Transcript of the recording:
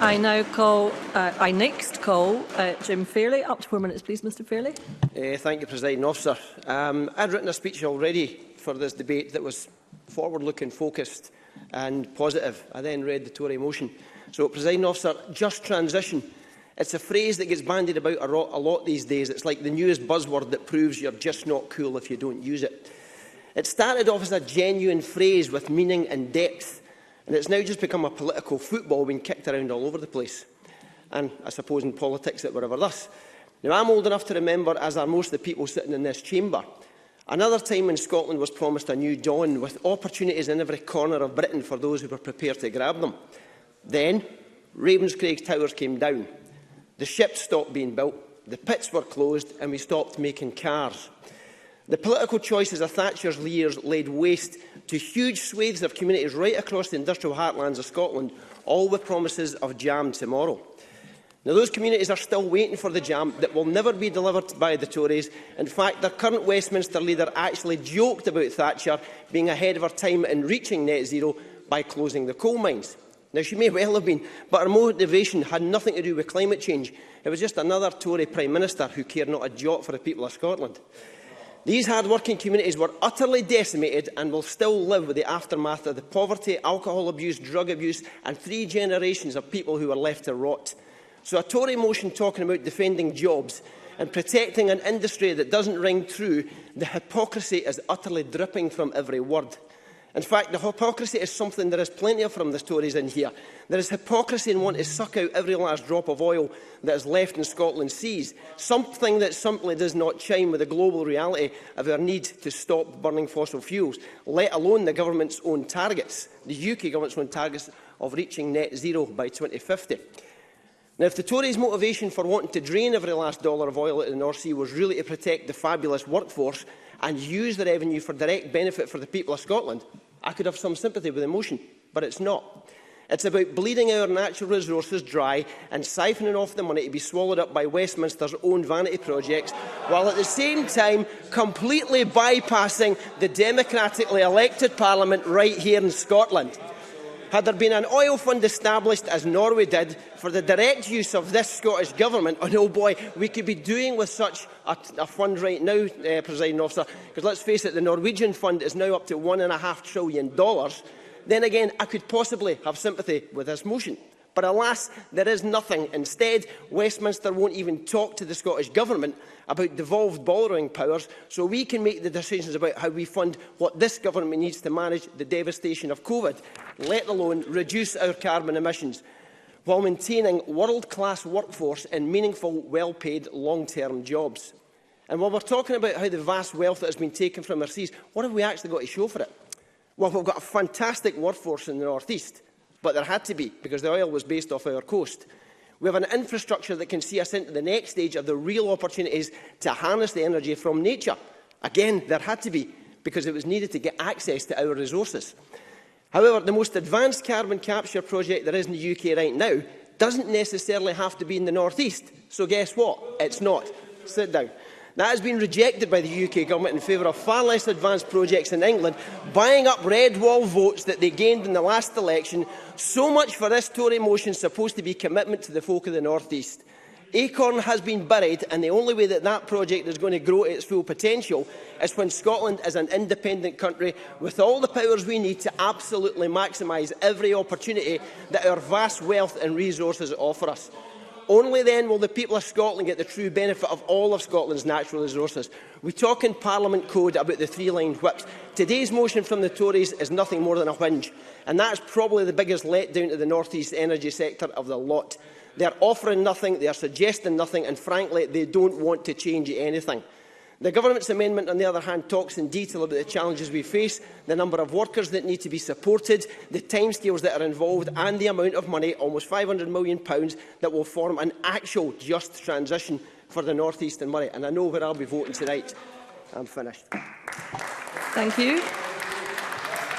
I next call Jim Fairlie. Up to 4 minutes, please, Mr Fairlie. Thank you, Presiding Officer. I'd written a speech already for this debate that was forward-looking, focused and positive. I then read the Tory motion. So, Presiding Officer, just transition. It's a phrase that gets bandied about a lot these days. It's like the newest buzzword that proves you're just not cool if you don't use it. It started off as a genuine phrase with meaning and depth, and it's now just become a political football being kicked around all over the place. And I suppose in politics it were ever thus. Now, I'm old enough to remember, as are most of the people sitting in this chamber, another time when Scotland was promised a new dawn with opportunities in every corner of Britain for those who were prepared to grab them. Then, Ravenscraig Towers came down. The ships stopped being built, the pits were closed, and we stopped making cars. The political choices of Thatcher's years laid waste to huge swathes of communities right across the industrial heartlands of Scotland, all with promises of jam tomorrow. Now, those communities are still waiting for the jam that will never be delivered by the Tories. In fact, their current Westminster leader actually joked about Thatcher being ahead of her time in reaching net zero by closing the coal mines. Now, she may well have been, but her motivation had nothing to do with climate change. It was just another Tory Prime Minister who cared not a jot for the people of Scotland. These hard-working communities were utterly decimated and will still live with the aftermath of the poverty, alcohol abuse, drug abuse and 3 generations of people who were left to rot. So a Tory motion talking about defending jobs and protecting an industry that doesn't ring true, the hypocrisy is utterly dripping from every word. In fact, the hypocrisy is something there is plenty of from the Tories in here. There is hypocrisy in wanting to suck out every last drop of oil that is left in Scotland's seas, something that simply does not chime with the global reality of our need to stop burning fossil fuels, let alone the government's own targets, the UK government's own targets of reaching net zero by 2050. Now, if the Tories' motivation for wanting to drain every last dollar of oil out of the North Sea was really to protect the fabulous workforce and use the revenue for direct benefit for the people of Scotland, I could have some sympathy with the motion, but it's not. It's about bleeding our natural resources dry and siphoning off the money to be swallowed up by Westminster's own vanity projects, while at the same time completely bypassing the democratically elected Parliament right here in Scotland. Had there been an oil fund established, as Norway did, for the direct use of this Scottish Government, oh boy, we could be doing with such a fund right now, Presiding Officer, because let's face it, the Norwegian fund is now up to $1.5 trillion, then again, I could possibly have sympathy with this motion. But alas, there is nothing. Instead, Westminster won't even talk to the Scottish Government about devolved borrowing powers, so we can make the decisions about how we fund what this government needs to manage the devastation of COVID, let alone reduce our carbon emissions, while maintaining world-class workforce and meaningful, well-paid, long-term jobs. And while we're talking about how the vast wealth that has been taken from our seas, what have we actually got to show for it? Well, we've got a fantastic workforce in the North East, but there had to be, because the oil was based off our coast. We have an infrastructure that can see us into the next stage of the real opportunities to harness the energy from nature. Again, there had to be, because it was needed to get access to our resources. However, the most advanced carbon capture project there is in the UK right now doesn't necessarily have to be in the North East. So guess what? It's not. Sit down. That has been rejected by the UK Government in favour of far less advanced projects in England, buying up red wall votes that they gained in the last election. So much for this Tory motion supposed to be commitment to the folk of the North East. Acorn has been buried, and the only way that that project is going to grow to its full potential is when Scotland is an independent country with all the powers we need to absolutely maximise every opportunity that our vast wealth and resources offer us. Only then will the people of Scotland get the true benefit of all of Scotland's natural resources. We talk in Parliament code about the 3-line whips. Today's motion from the Tories is nothing more than a whinge, and that's probably the biggest letdown to the North East energy sector of the lot. They are offering nothing, they are suggesting nothing, and frankly, they don't want to change anything. The Government's amendment, on the other hand, talks in detail about the challenges we face, the number of workers that need to be supported, the timescales that are involved, and the amount of money, almost £500 million, that will form an actual just transition for the North East and Moray. And I know where I'll be voting tonight. I'm finished. Thank you.